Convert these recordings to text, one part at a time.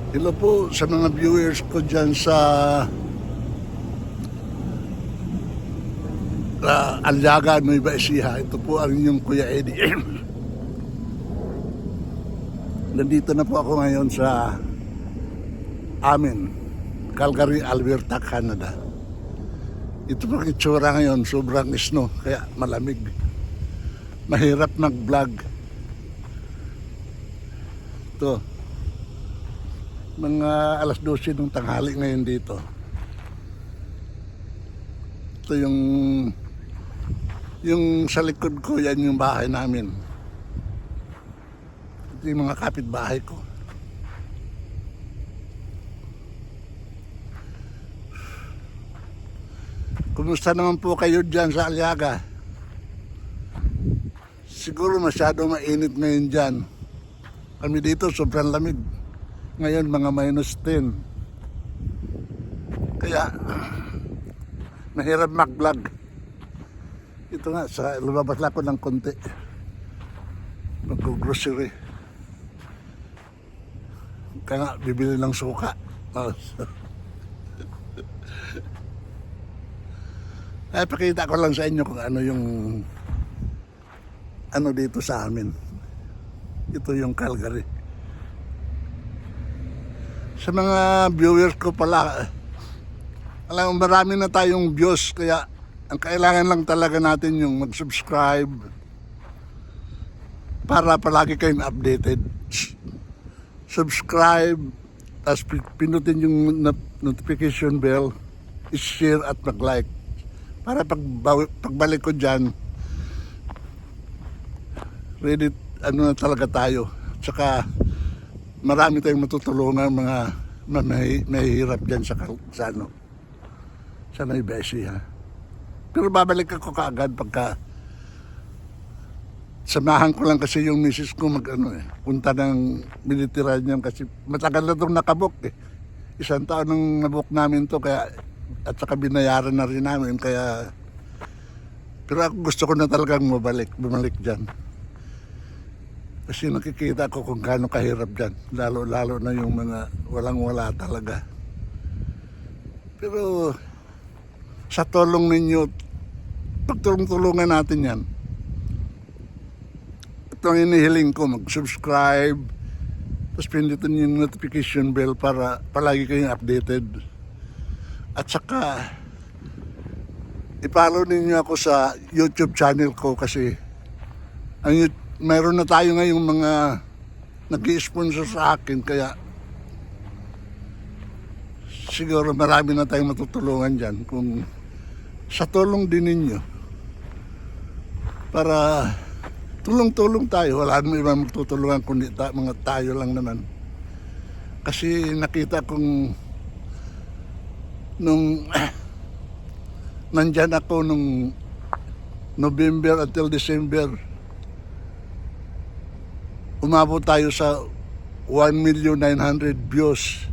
Hello po sa mga viewers ko dyan sa Aliaga, Nueva Ecija. Ito po ang inyong Kuya Eddie. Nandito na po ako ngayon sa amin, Calgary, Alberta, Canada. Ito po ang itsura ngayon, sobrang snow, kaya malamig. Mahirap mag-vlog. Ito, mga alas 12 ng tanghali ngayon dito. Ito yung sa likod ko, yan yung bahay namin. Ito yung mga kapitbahay ko. Kumusta naman po kayo dyan sa Aliaga? Siguro masyado mainit ngayon dyan. Kami dito sobrang lamig. Ngayon mga -10. Kaya mahirap mag-vlog. Ito nga, lumabas lang ako ng konti. Mag-grocery. Kaya nga, bibili ng suka. Ay, pakita ko lang sa inyo kung ano yung ano dito sa amin. Ito yung Calgary. Sa mga viewers ko pala, alam mo, marami na tayong views, kaya ang kailangan lang talaga natin yung mag-subscribe para palagi kayong updated. Subscribe, tapos pinutin yung notification bell, i-share at mag-like. Para pagbalik ko dyan, ready, ano na talaga tayo. Tsaka marami tayong matutulungan mga mahihirap dyan sa Nueva Ecija. Pero babalik ako kaagad pagka samahan ko lang kasi yung misis ko punta ng military niyan kasi matagal na itong nakabok eh. 1 taon nang nabok namin to, kaya at saka binayaran na rin namin, kaya pero ako gusto ko na talagang bumalik dyan. Kasi nakikita ko kung gaano kahirap dyan. Lalo na yung mga walang-wala talaga. Pero sa tulong ninyo, pagtulong-tulungan natin yan. Ito ang inihiling ko, mag-subscribe, tapos pindutin yung notification bell para palagi kayong updated. At saka, i-follow ninyo ako sa YouTube channel ko kasi mayroon na tayo ngayong mga nag-i-sponsor sa akin, kaya siguro marami na tayong matutulungan dyan kung sa tulong din ninyo para tulong-tulong tayo. Wala naman ibang matutulungan kundi mga tayo lang naman. Kasi nakita kong nung nandyan ako nung November until December, umabot tayo sa 1,900,000 views.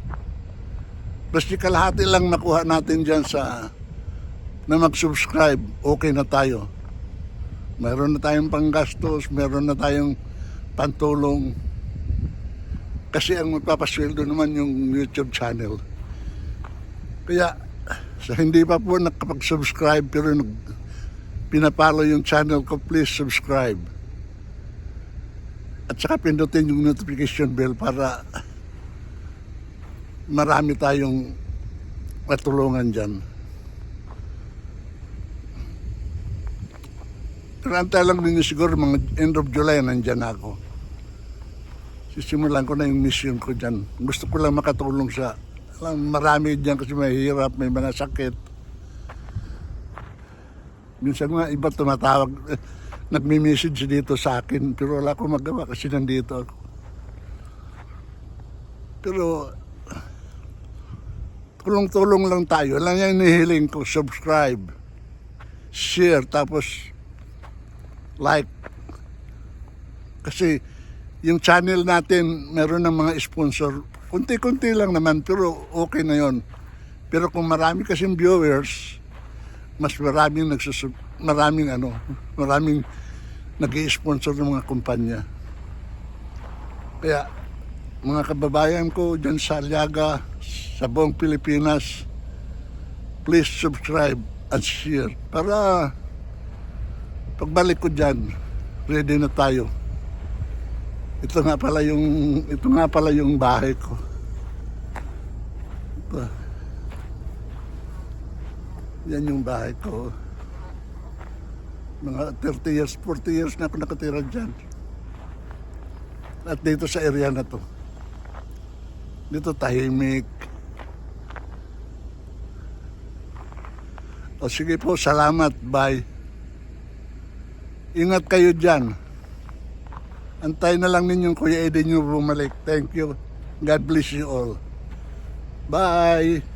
Basta kalahati lang nakuha natin dyan na mag-subscribe, okay na tayo. Meron na tayong panggastos, meron na tayong pantulong. Kasi ang magpapasweldo naman yung YouTube channel. Kaya sa hindi pa po nakapag-subscribe pero pinapalo yung channel ko, please subscribe. At saka pindutin yung notification bell para marami tayong matulungan dyan. Karanta lang ninyo siguro mga end of July nandyan ako. Sisimulan ko na yung mission ko dyan. Gusto ko lang makatulong marami dyan kasi mahirap, may mga sakit. Minsan nga iba tumatawag, nagme-message dito sa akin, pero wala akong magawa kasi nandito ako. Pero tulong-tulong lang tayo. Lang yung inihiling ko, subscribe, share, tapos like. Kasi yung channel natin, meron ng mga sponsor. Kunti-kunti lang naman, pero okay na yon. Pero kung marami kasing viewers, mas maraming nag-i-sponsor ng mga kumpanya. Kaya mga kababayan ko dyan sa Aliaga, sa buong Pilipinas, please subscribe and share para pagbalik ko dyan, ready na tayo. Ito nga pala yung bahay ko. Ito. Yan yung bahay ko. Mga 30 years, 40 years na ako nakatira dyan. At dito sa area na to. Dito tahimik. O sige po, salamat. Bye. Ingat kayo dyan. Antay na lang ninyong Kuya Eddie nyo bumalik. Thank you. God bless you all. Bye.